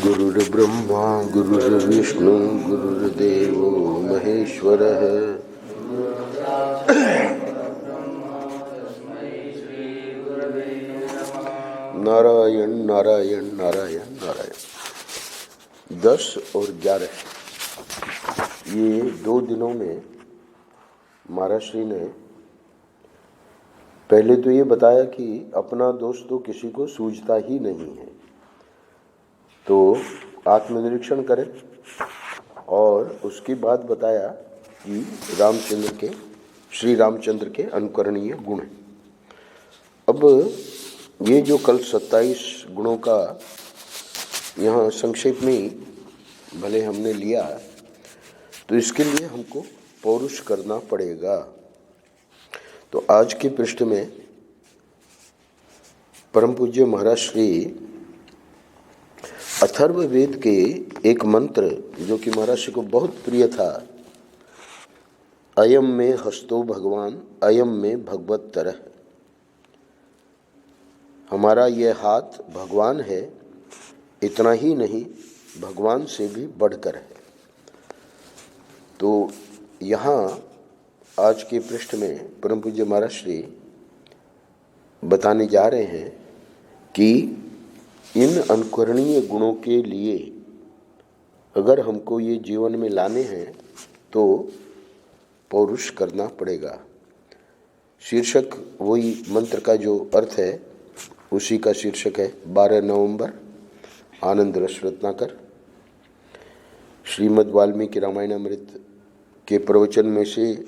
गुरुर्ब्रह्मा गुरुर्विष्णु गुरुर्देवो महेश्वरः। नारायण नारायण नारायण नारायण। 10 और 11 ये 2 दिनों में महाराज श्री ने पहले तो ये बताया कि अपना दोष तो किसी को सूझता ही नहीं है, तो आत्मनिरीक्षण करें। और उसके बाद बताया कि श्री रामचंद्र के अनुकरणीय गुण। अब ये जो कल 27 गुणों का यहाँ संक्षेप में ही भले हमने लिया, तो इसके लिए हमको पौरुष करना पड़ेगा। तो आज के पृष्ठ में परम पूज्य महाराज श्री अथर्ववेद के एक मंत्र जो कि महाराज श्री को बहुत प्रिय था, अयम में हस्तो भगवान अयम में भगवत तरह, हमारा यह हाथ भगवान है, इतना ही नहीं भगवान से भी बढ़कर है। तो यहाँ आज के पृष्ठ में परम पूज्य महाराज श्री बताने जा रहे हैं कि इन अनुकरणीय गुणों के लिए अगर हमको ये जीवन में लाने हैं तो पौरुष करना पड़ेगा। शीर्षक वही मंत्र का जो अर्थ है उसी का शीर्षक है 12 नवंबर आनंद रस रत्नाकर। श्रीमद् वाल्मीकि रामायणामृत के प्रवचन में से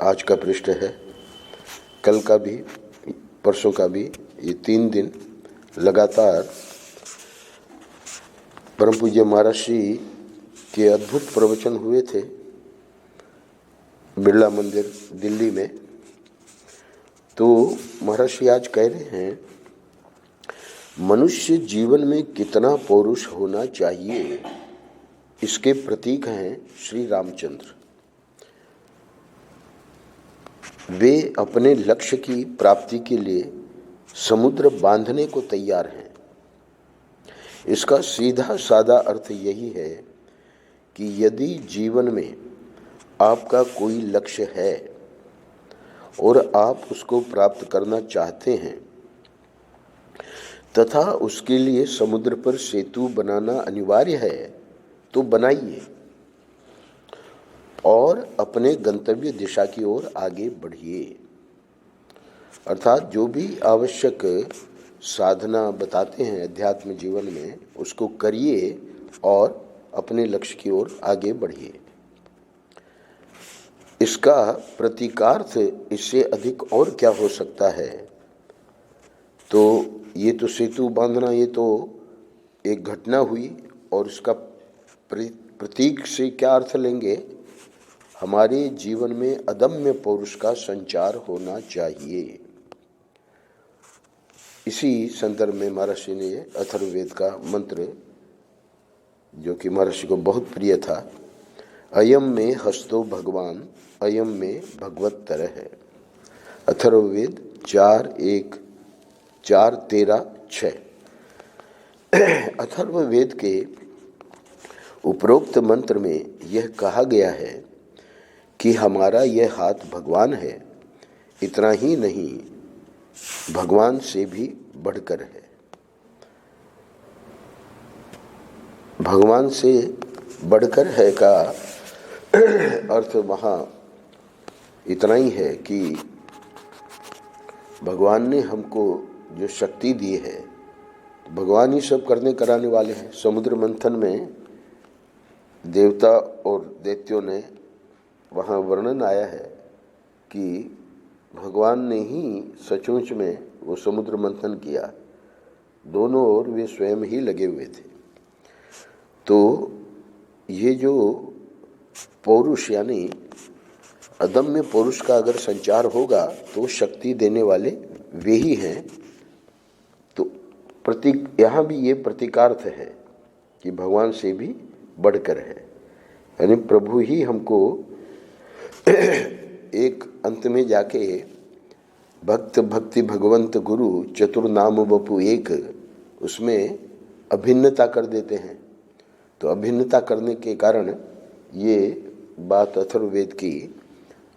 आज का पृष्ठ है। कल का भी परसों का भी, ये 3 दिन लगातार परम पूज्य महाराज श्री के अद्भुत प्रवचन हुए थे बिरला मंदिर दिल्ली में। तो महाराज श्री आज कह रहे हैं मनुष्य जीवन में कितना पौरुष होना चाहिए, इसके प्रतीक हैं श्री रामचंद्र। वे अपने लक्ष्य की प्राप्ति के लिए समुद्र बांधने को तैयार हैं। इसका सीधा साधा अर्थ यही है कि यदि जीवन में आपका कोई लक्ष्य है और आप उसको प्राप्त करना चाहते हैं तथा उसके लिए समुद्र पर सेतु बनाना अनिवार्य है, तो बनाइए और अपने गंतव्य दिशा की ओर आगे बढ़िए। अर्थात जो भी आवश्यक साधना बताते हैं अध्यात्म जीवन में, उसको करिए और अपने लक्ष्य की ओर आगे बढ़िए। इसका प्रतीकार्थ इससे अधिक और क्या हो सकता है। तो ये तो सेतु बांधना, ये तो एक घटना हुई, और इसका प्रतीक से क्या अर्थ लेंगे, हमारे जीवन में अदम्य पौरुष का संचार होना चाहिए। इसी संदर्भ में महर्षि ने अथर्ववेद का मंत्र जो कि महर्षि को बहुत प्रिय था, अयम में हस्तो भगवान अयम में भगवत तरह है। अथर्ववेद 4:13-6। अथर्ववेद के उपरोक्त मंत्र में यह कहा गया है कि हमारा यह हाथ भगवान है, इतना ही नहीं भगवान से भी बढ़कर है। भगवान से बढ़कर है का अर्थ वहाँ इतना ही है कि भगवान ने हमको जो शक्ति दी है, भगवान ही सब करने कराने वाले हैं। समुद्र मंथन में देवता और दैत्यों ने वहाँ वर्णन आया है कि भगवान ने ही सचमुच में वो समुद्र मंथन किया, दोनों ओर वे स्वयं ही लगे हुए थे। तो ये जो पौरुष यानी अदम्य पौरुष का अगर संचार होगा तो शक्ति देने वाले वे ही हैं। तो प्रतीक यहाँ भी ये प्रतीकार्थ है कि भगवान से भी बढ़कर है, यानी प्रभु ही हमको एक अंत में जाके भक्त भक्ति भगवंत गुरु चतुर्नाम बपु एक, उसमें अभिन्नता कर देते हैं। तो अभिन्नता करने के कारण ये बात अथर्ववेद की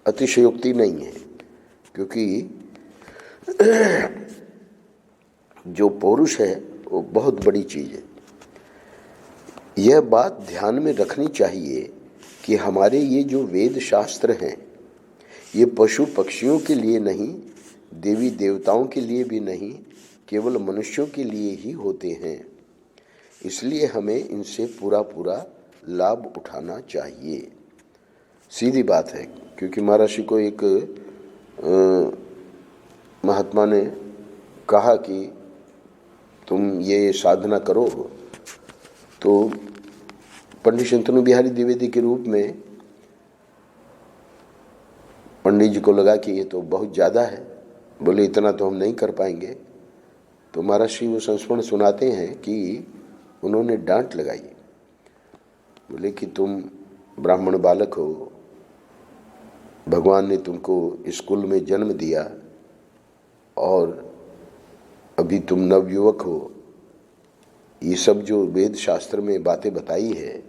अतिशयोक्ति नहीं है, क्योंकि जो पौरुष है वो बहुत बड़ी चीज़ है। यह बात ध्यान में रखनी चाहिए कि हमारे ये जो वेद शास्त्र हैं ये पशु पक्षियों के लिए नहीं, देवी देवताओं के लिए भी नहीं, केवल मनुष्यों के लिए ही होते हैं। इसलिए हमें इनसे पूरा पूरा लाभ उठाना चाहिए। सीधी बात है, क्योंकि महर्षि को एक महात्मा ने कहा कि तुम ये साधना करो, तो पंडित शंतनु बिहारी द्विवेदी के रूप में पंडित जी को लगा कि ये तो बहुत ज़्यादा है, बोले इतना तो हम नहीं कर पाएंगे। तो महर्षि वो संस्मरण सुनाते हैं कि उन्होंने डांट लगाई, बोले कि तुम ब्राह्मण बालक हो, भगवान ने तुमको स्कूल में जन्म दिया और अभी तुम नवयुवक हो, ये सब जो वेद शास्त्र में बातें बताई है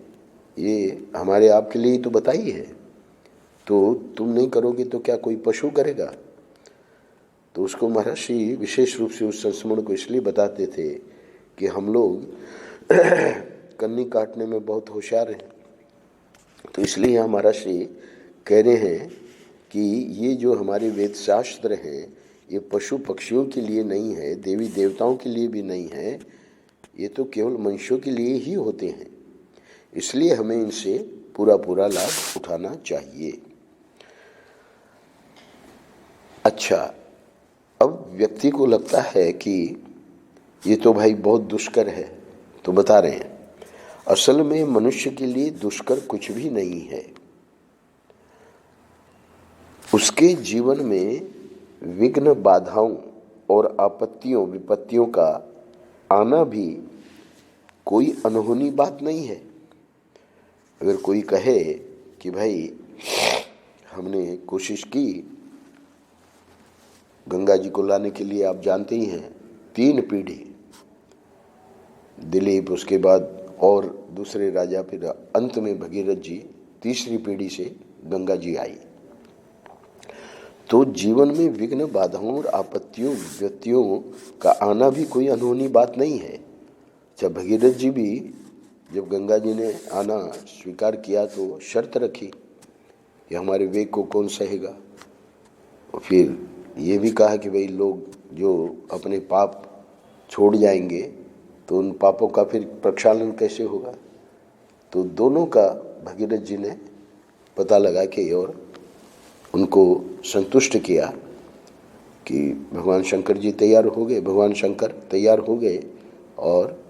ये हमारे आपके लिए तो बताई है, तो तुम नहीं करोगे तो क्या कोई पशु करेगा। तो उसको महर्षि विशेष रूप से उस संस्मरण को इसलिए बताते थे कि हम लोग कन्नी काटने में बहुत होशियार हैं। तो इसलिए यहाँ महर्षि कह रहे हैं कि ये जो हमारे वेद शास्त्र हैं ये पशु पक्षियों के लिए नहीं है, देवी देवताओं के लिए भी नहीं है, ये तो केवल मनुष्यों के लिए ही होते हैं। इसलिए हमें इनसे पूरा पूरा लाभ उठाना चाहिए। अच्छा, अब व्यक्ति को लगता है कि ये तो भाई बहुत दुष्कर है, तो बता रहे हैं असल में मनुष्य के लिए दुष्कर कुछ भी नहीं है। उसके जीवन में विघ्न बाधाओं और आपत्तियों विपत्तियों का आना भी कोई अनहोनी बात नहीं है। अगर कोई कहे कि भाई हमने कोशिश की गंगा जी को लाने के लिए, आप जानते ही हैं 3 पीढ़ी, दिलीप, उसके बाद और दूसरे राजा, फिर अंत में भगीरथ जी, तीसरी पीढ़ी से गंगा जी आई। तो जीवन में विघ्न बाधाओं और आपत्तियों विपत्तियों का आना भी कोई अनहोनी बात नहीं है। जब भगीरथ जी भी, जब गंगा जी ने आना स्वीकार किया तो शर्त रखी कि हमारे वेग को कौन सहेगा। और फिर ये भी कहा कि भाई लोग जो अपने पाप छोड़ जाएंगे तो उन पापों का फिर प्रक्षालन कैसे होगा। तो दोनों का भगीरथ जी ने पता लगा के और उनको संतुष्ट किया कि भगवान शंकर जी तैयार हो गए, भगवान शंकर तैयार हो गए और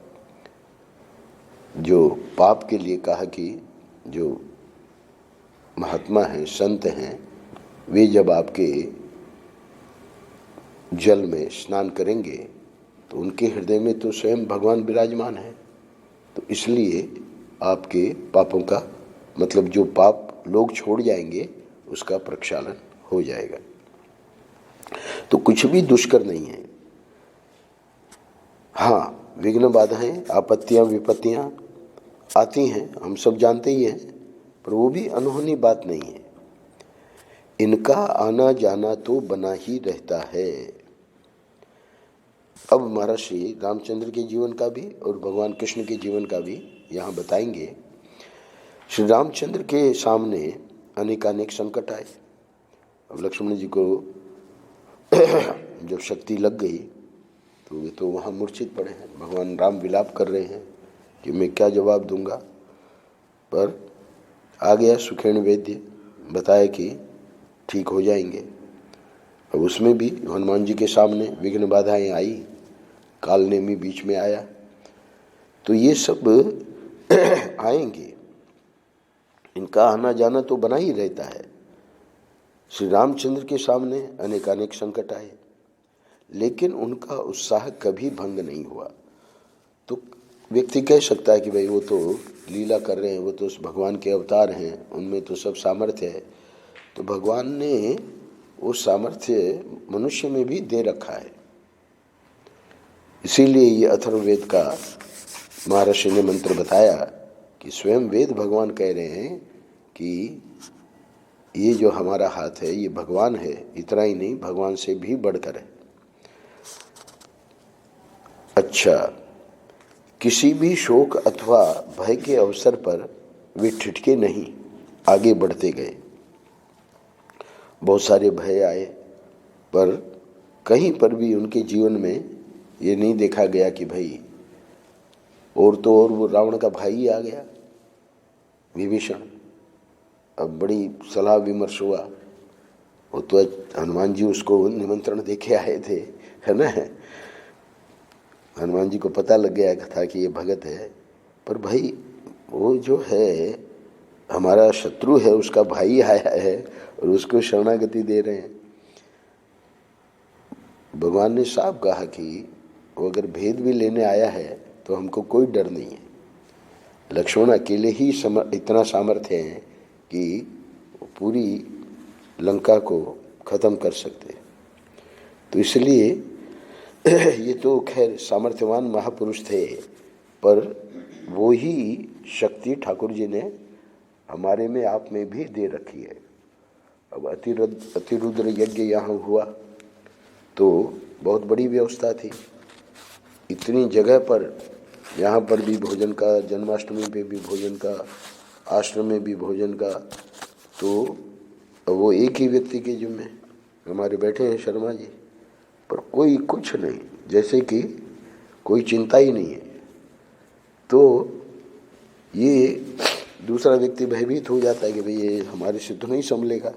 जो पाप के लिए कहा कि जो महात्मा हैं, संत हैं, वे जब आपके जल में स्नान करेंगे तो उनके हृदय में तो स्वयं भगवान विराजमान है। तो इसलिए आपके पापों का मतलब जो पाप लोग छोड़ जाएंगे उसका प्रक्षालन हो जाएगा। तो कुछ भी दुष्कर नहीं है। हाँ, विघ्न बाधाएं आपत्तियां विपत्तियां आती हैं, हम सब जानते ही हैं, पर वो भी अनहोनी बात नहीं है। इनका आना जाना तो बना ही रहता है। अब महर्षि रामचंद्र के जीवन का भी और भगवान कृष्ण के जीवन का भी यहाँ बताएंगे। श्री रामचंद्र के सामने अनेकानेक संकट आए। अब लक्ष्मण जी को जब शक्ति लग गई तो वे तो वहाँ मूर्छित पड़े हैं। भगवान राम विलाप कर रहे हैं कि मैं क्या जवाब दूंगा, पर आ गया सुखेण वैद्य, बताया कि ठीक हो जाएंगे। अब उसमें भी हनुमान जी के सामने विघ्न बाधाएं आई, कालनेमी बीच में आया, तो ये सब आएंगे, इनका आना जाना तो बना ही रहता है। श्री रामचंद्र के सामने अनेकानेक संकट आए, लेकिन उनका उत्साह कभी भंग नहीं हुआ। तो व्यक्ति कह सकता है कि भाई वो तो लीला कर रहे हैं, वो तो उस भगवान के अवतार हैं, उनमें तो सब सामर्थ्य है। तो भगवान ने वो सामर्थ्य मनुष्य में भी दे रखा है। इसीलिए ये अथर्ववेद का महर्षि ने मंत्र बताया कि स्वयं वेद भगवान कह रहे हैं कि ये जो हमारा हाथ है ये भगवान है, इतना ही नहीं भगवान से भी बढ़कर है। अच्छा, किसी भी शोक अथवा भय के अवसर पर वे ठिठके नहीं, आगे बढ़ते गए। बहुत सारे भय आए पर कहीं पर भी उनके जीवन में ये नहीं देखा गया कि भाई और तो और वो रावण का भाई ही आ गया विभीषण। अब बड़ी सलाह विमर्श हुआ, वो तो हनुमान जी उसको निमंत्रण देके आए थे, है ना। हनुमान जी को पता लग गया था कि ये भगत है, पर भाई वो जो है हमारा शत्रु है, उसका भाई आया है और उसको शरणागति दे रहे हैं। भगवान ने साफ कहा कि वो अगर भेद भी लेने आया है तो हमको कोई डर नहीं है। लक्ष्मण अकेले ही इतना सामर्थ्य है कि पूरी लंका को खत्म कर सकते। तो इसलिए ये तो खैर सामर्थ्यवान महापुरुष थे, पर वो ही शक्ति ठाकुर जी ने हमारे में आप में भी दे रखी है। अब अतिरुद्र यज्ञ यहाँ हुआ तो बहुत बड़ी व्यवस्था थी, इतनी जगह पर, यहाँ पर भी भोजन का, जन्माष्टमी पे भी भोजन का, आश्रम में भी भोजन का, तो वो एक ही व्यक्ति के जिम्मे हमारे बैठे हैं शर्मा जी, पर कोई कुछ नहीं, जैसे कि कोई चिंता ही नहीं है। तो ये दूसरा व्यक्ति भयभीत हो जाता है कि भाई ये हमारे से तो नहीं संभलेगा,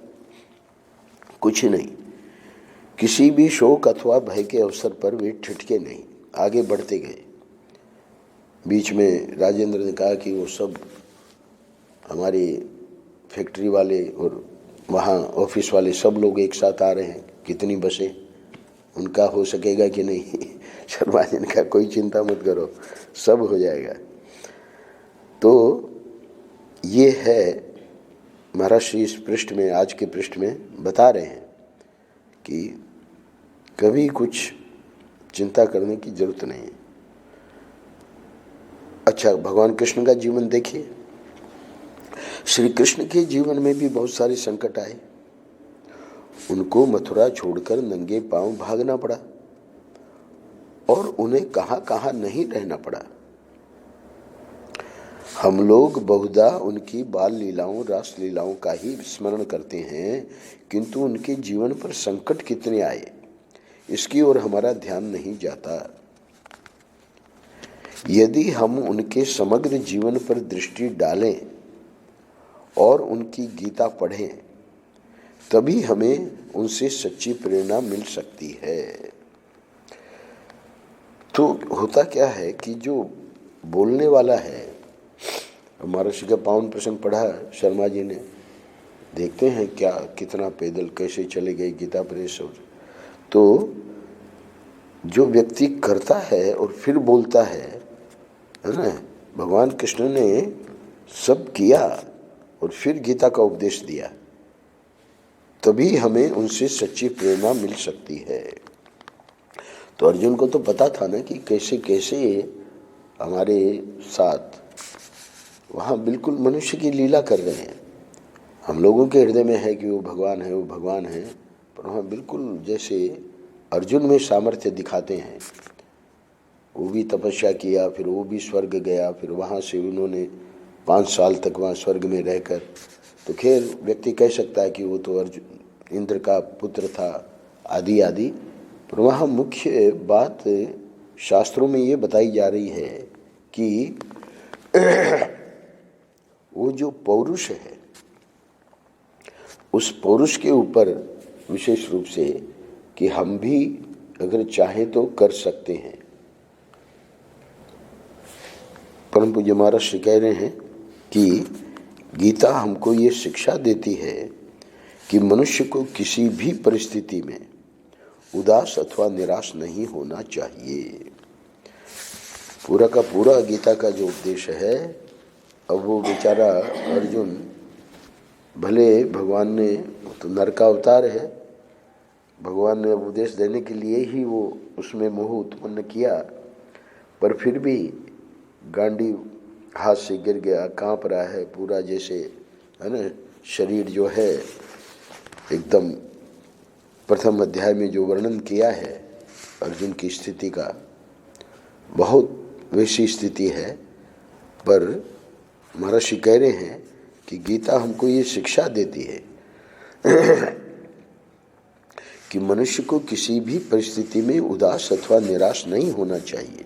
कुछ ही नहीं। किसी भी शोक अथवा भय के अवसर पर वे ठिठके नहीं, आगे बढ़ते गए। बीच में राजेंद्र ने कहा कि वो सब हमारे फैक्ट्री वाले और वहाँ ऑफिस वाले सब लोग एक साथ आ रहे हैं, कितनी बसें, उनका हो सकेगा कि नहीं। शर्मा जी ने कहा कोई चिंता मत करो, सब हो जाएगा। तो ये है महर्षि इस पृष्ठ में, आज के पृष्ठ में बता रहे हैं कि कभी कुछ चिंता करने की जरूरत नहीं है। अच्छा, भगवान कृष्ण का जीवन देखिए। श्री कृष्ण के जीवन में भी बहुत सारे संकट आए। उनको मथुरा छोड़कर नंगे पांव भागना पड़ा और उन्हें कहां कहां नहीं रहना पड़ा। हम लोग बहुधा उनकी बाल लीलाओं, रास लीलाओं का ही स्मरण करते हैं, किंतु उनके जीवन पर संकट कितने आए इसकी ओर हमारा ध्यान नहीं जाता। यदि हम उनके समग्र जीवन पर दृष्टि डालें और उनकी गीता पढ़ें, तभी हमें उनसे सच्ची प्रेरणा मिल सकती है। तो होता क्या है कि जो बोलने वाला है, महर्षि का पावन प्रसंग पढ़ा शर्मा जी ने, देखते हैं क्या कितना पैदल कैसे चले गए गीता प्रेस। और तो जो व्यक्ति करता है और फिर बोलता है ना, भगवान कृष्ण ने सब किया और फिर गीता का उपदेश दिया, तभी हमें उनसे सच्ची प्रेरणा मिल सकती है। तो अर्जुन को तो पता था ना कि कैसे कैसे हमारे साथ वहाँ बिल्कुल मनुष्य की लीला कर रहे हैं। हम लोगों के हृदय में है कि वो भगवान है, वो भगवान है, पर वहाँ बिल्कुल जैसे अर्जुन में सामर्थ्य दिखाते हैं। वो भी तपस्या किया, फिर वो भी स्वर्ग गया, फिर वहाँ से उन्होंने 5 साल तक वहाँ स्वर्ग में रहकर, तो खैर व्यक्ति कह सकता है कि वो तो अर्जुन इंद्र का पुत्र था आदि आदि, पर वहाँ मुख्य बात शास्त्रों में ये बताई जा रही है कि वो जो पौरुष है, उस पौरुष के ऊपर विशेष रूप से कि हम भी अगर चाहें तो कर सकते हैं। परम पूज्य महाराज कह रहे हैं कि गीता हमको ये शिक्षा देती है कि मनुष्य को किसी भी परिस्थिति में उदास अथवा निराश नहीं होना चाहिए। पूरा का पूरा गीता का जो उपदेश है, अब वो बेचारा अर्जुन, भले भगवान ने तो नर का अवतार है, भगवान ने उपदेश देने के लिए ही वो उसमें मोह उत्पन्न किया, पर फिर भी गांडी हाथ से गिर गया, कांप रहा है पूरा, जैसे है ना, शरीर जो है एकदम प्रथम अध्याय में जो वर्णन किया है अर्जुन की स्थिति का, बहुत वैसी स्थिति है। पर महर्षि कह रहे हैं कि गीता हमको ये शिक्षा देती है कि मनुष्य को किसी भी परिस्थिति में उदास अथवा निराश नहीं होना चाहिए।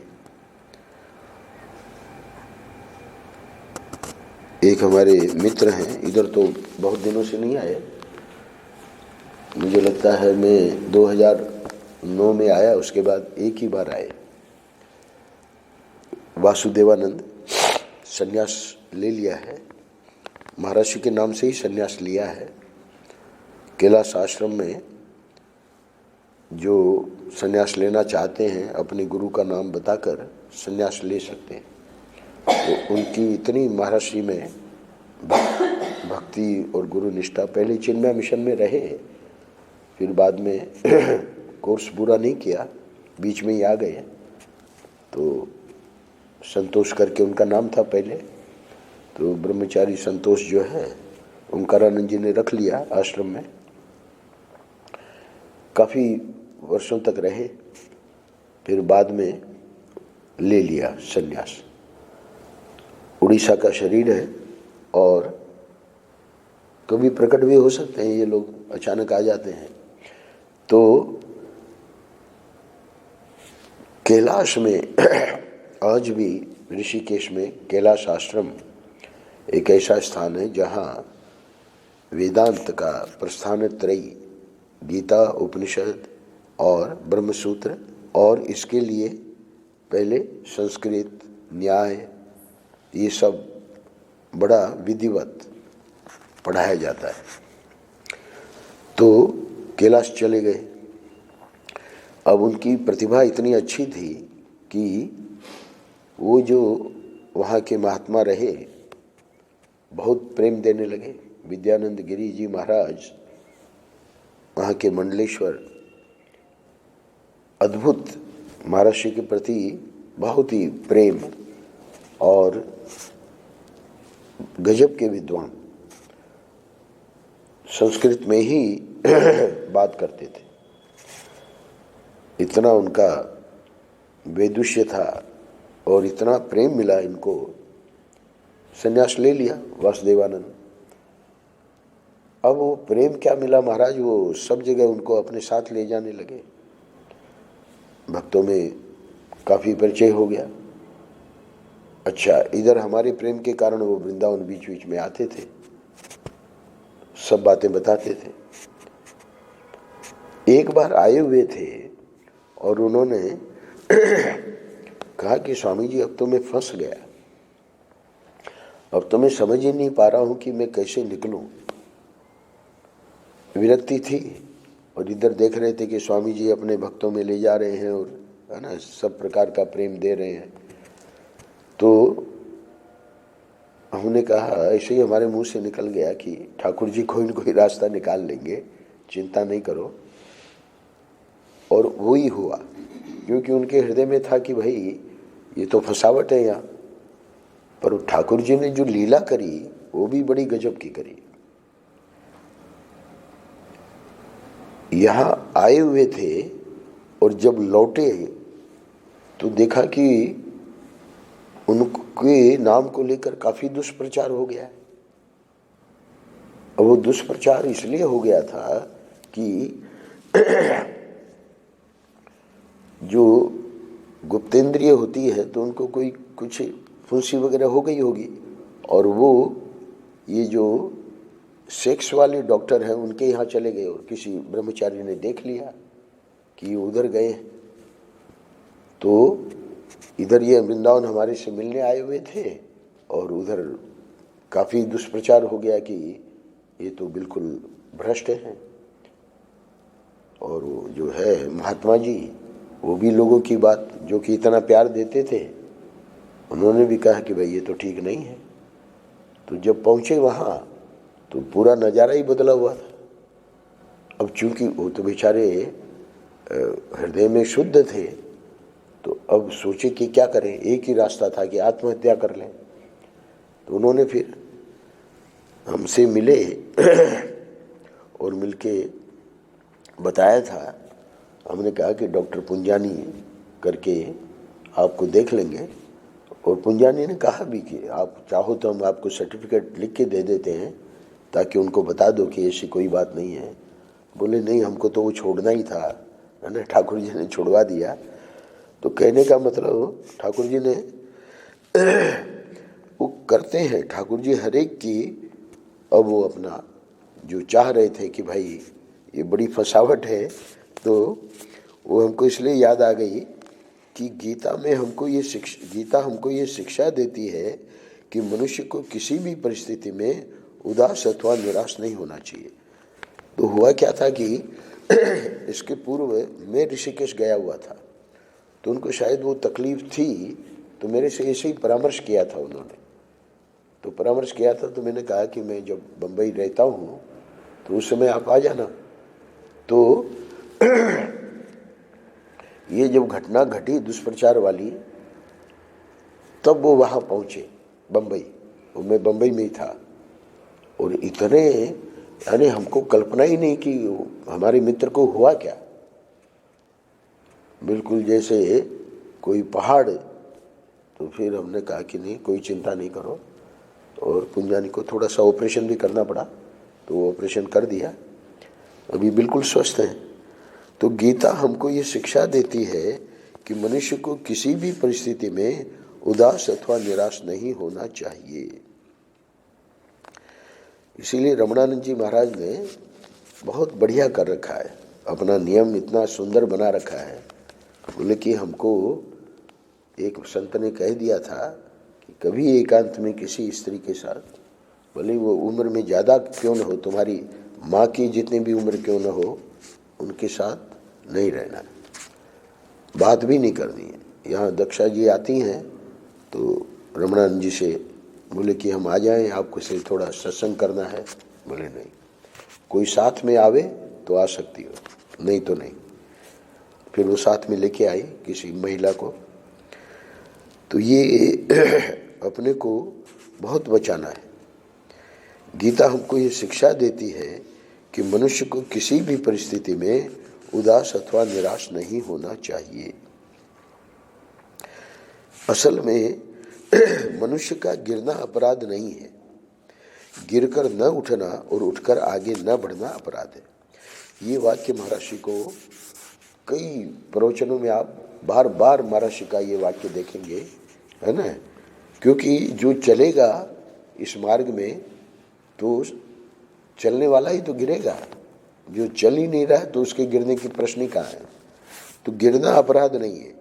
एक हमारे मित्र हैं, इधर तो बहुत दिनों से नहीं आए, मुझे लगता है मैं 2009 में आया, उसके बाद एक ही बार आए। वासुदेवानंद संन्यास ले लिया है, महर्षि के नाम से ही संन्यास लिया है। कैलाश आश्रम में जो संन्यास लेना चाहते हैं अपने गुरु का नाम बताकर संन्यास ले सकते हैं। तो उनकी इतनी महर्षि में भक्ति और गुरु निष्ठा, पहले चिन्मय मिशन में रहे, फिर बाद में कोर्स पूरा नहीं किया, बीच में ही आ गए। तो संतोष करके उनका नाम था पहले, तो ब्रह्मचारी संतोष जो है ओंकारानंद जी ने रख लिया आश्रम में। काफ़ी वर्षों तक रहे, फिर बाद में ले लिया संन्यास। उड़ीसा का शरीर है और कभी प्रकट भी हो सकते हैं ये लोग, अचानक आ जाते हैं। तो कैलाश में आज भी ऋषिकेश में कैलाश आश्रम एक ऐसा स्थान है जहाँ वेदांत का प्रस्थान त्रयी, गीता, उपनिषद और ब्रह्मसूत्र, और इसके लिए पहले संस्कृत, न्याय, ये सब बड़ा विधिवत पढ़ाया जाता है। तो कैलाश चले गए। अब उनकी प्रतिभा इतनी अच्छी थी कि वो जो वहाँ के महात्मा रहे बहुत प्रेम देने लगे। विद्यानंद गिरी जी महाराज, वहाँ के मंडलेश्वर, अद्भुत महर्षि के प्रति बहुत ही प्रेम और गजब के विद्वान, संस्कृत में ही बात करते थे। इतना उनका वैदुष्य था और इतना प्रेम मिला इनको, संन्यास ले लिया वासुदेवानंद। अब वो प्रेम क्या मिला महाराज, वो सब जगह उनको अपने साथ ले जाने लगे। भक्तों में काफ़ी परिचय हो गया। अच्छा, इधर हमारे प्रेम के कारण वो वृंदावन बीच बीच में आते थे, सब बातें बताते थे। एक बार आए हुए थे और उन्होंने कहा कि स्वामी जी अब तो मैं फंस गया, अब तो मैं समझ ही नहीं पा रहा हूं कि मैं कैसे निकलूं। विरक्ति थी और इधर देख रहे थे कि स्वामी जी अपने भक्तों में ले जा रहे हैं और है ना सब प्रकार का प्रेम दे रहे हैं। तो हमने कहा, ऐसे ही हमारे मुंह से निकल गया कि ठाकुर जी कोई न कोई रास्ता निकाल लेंगे, चिंता नहीं करो। और वो ही हुआ, क्योंकि उनके हृदय में था कि भाई ये तो फसावट है यहाँ, पर ठाकुर जी ने जो लीला करी वो भी बड़ी गजब की करी। यहाँ आए हुए थे और जब लौटे तो देखा कि उनके नाम को लेकर काफी दुष्प्रचार हो गया है। और वो दुष्प्रचार इसलिए हो गया था कि जो गुप्तेंद्रिय होती है तो उनको कोई कुछ फुंसी वगैरह हो गई होगी, और वो ये जो सेक्स वाले डॉक्टर हैं उनके यहाँ चले गए और किसी ब्रह्मचारी ने देख लिया कि उधर गए। तो इधर ये वृंदावन हमारे से मिलने आए हुए थे और उधर काफ़ी दुष्प्रचार हो गया कि ये तो बिल्कुल भ्रष्ट हैं। और वो जो है महात्मा जी, वो भी लोगों की बात जो कि इतना प्यार देते थे, उन्होंने भी कहा कि भाई ये तो ठीक नहीं है। तो जब पहुँचे वहाँ तो पूरा नज़ारा ही बदला हुआ था। अब चूंकि वो तो बेचारे हृदय में शुद्ध थे, तो अब सोचे कि क्या करें, एक ही रास्ता था कि आत्महत्या कर लें। तो उन्होंने फिर हमसे मिले और मिलके बताया था। हमने कहा कि डॉक्टर पुंजानी करके आपको देख लेंगे, और पुंजानी ने कहा भी कि आप चाहो तो हम आपको सर्टिफिकेट लिख के दे देते हैं ताकि उनको बता दो कि ऐसी कोई बात नहीं है। बोले नहीं, हमको तो वो छोड़ना ही था, है ना, ठाकुर जी ने छुड़वा दिया। तो कहने का मतलब ठाकुर जी ने वो करते हैं, ठाकुर जी हर एक की। अब वो अपना जो चाह रहे थे कि भाई ये बड़ी फसावट है, तो वो हमको इसलिए याद आ गई कि गीता हमको ये शिक्षा देती है कि मनुष्य को किसी भी परिस्थिति में उदास अथवा निराश नहीं होना चाहिए। तो हुआ क्या था कि इसके पूर्व मैं ऋषिकेश गया हुआ था, तो उनको शायद वो तकलीफ थी, तो मेरे से ऐसे ही परामर्श किया था उन्होंने। तो परामर्श किया था तो मैंने कहा कि मैं जब बम्बई रहता हूँ तो उस समय आप आ जाना। तो ये जब घटना घटी दुष्प्रचार वाली, तब वो वहाँ पहुँचे बम्बई, और मैं बम्बई में ही था। और इतने, यानी हमको कल्पना ही नहीं कि हमारे मित्र को हुआ क्या, बिल्कुल जैसे कोई पहाड़। तो फिर हमने कहा कि नहीं, कोई चिंता नहीं करो, और पुंजानी को थोड़ा सा ऑपरेशन भी करना पड़ा, तो वो ऑपरेशन कर दिया, अभी बिल्कुल स्वस्थ हैं। तो गीता हमको ये शिक्षा देती है कि मनुष्य को किसी भी परिस्थिति में उदास अथवा निराश नहीं होना चाहिए। इसीलिए रमणानंद जी महाराज ने बहुत बढ़िया कर रखा है, अपना नियम इतना सुंदर बना रखा है। बोले कि हमको एक संत ने कह दिया था कि कभी एकांत में किसी स्त्री के साथ, भले वो उम्र में ज़्यादा क्यों न हो, तुम्हारी माँ की जितनी भी उम्र क्यों न हो, उनके साथ नहीं रहना है, बात भी नहीं करनी है। यहाँ दक्षा जी आती हैं तो रमणानंद जी से बोले कि हम आ जाएं, आपको से थोड़ा सत्संग करना है। बोले नहीं, कोई साथ में आवे तो आ सकती हो, नहीं तो नहीं। फिर वो साथ में लेके आई किसी महिला को। तो ये अपने को बहुत बचाना है। गीता हमको ये शिक्षा देती है कि मनुष्य को किसी भी परिस्थिति में उदास अथवा निराश नहीं होना चाहिए। असल में मनुष्य का गिरना अपराध नहीं है, गिरकर न उठना और उठकर आगे न बढ़ना अपराध है। ये वाक्य महर्षि को कई प्रवचनों में आप बार बार महर्षि का ये वाक्य देखेंगे, है ना। क्योंकि जो चलेगा इस मार्ग में तो चलने वाला ही तो गिरेगा, जो चल ही नहीं रहा तो उसके गिरने की प्रश्न ही कहाँ है। तो गिरना अपराध नहीं है,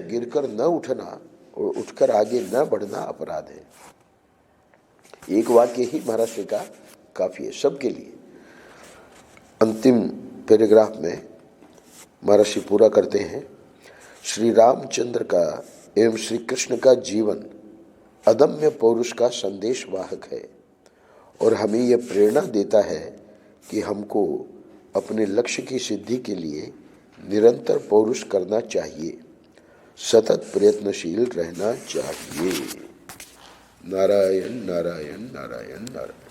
गिरकर न उठना और उठकर आगे न बढ़ना अपराध है। एक वाक्य ही महाराष्ट्र का काफी है सबके लिए। अंतिम पैराग्राफ में महर्षि पूरा करते हैं, श्री रामचंद्र का एवं श्री कृष्ण का जीवन अदम्य पौरुष का संदेश वाहक है और हमें यह प्रेरणा देता है कि हमको अपने लक्ष्य की सिद्धि के लिए निरंतर पौरुष करना चाहिए, सतत प्रयत्नशील रहना चाहिए। नारायण नारायण नारायण नारायण।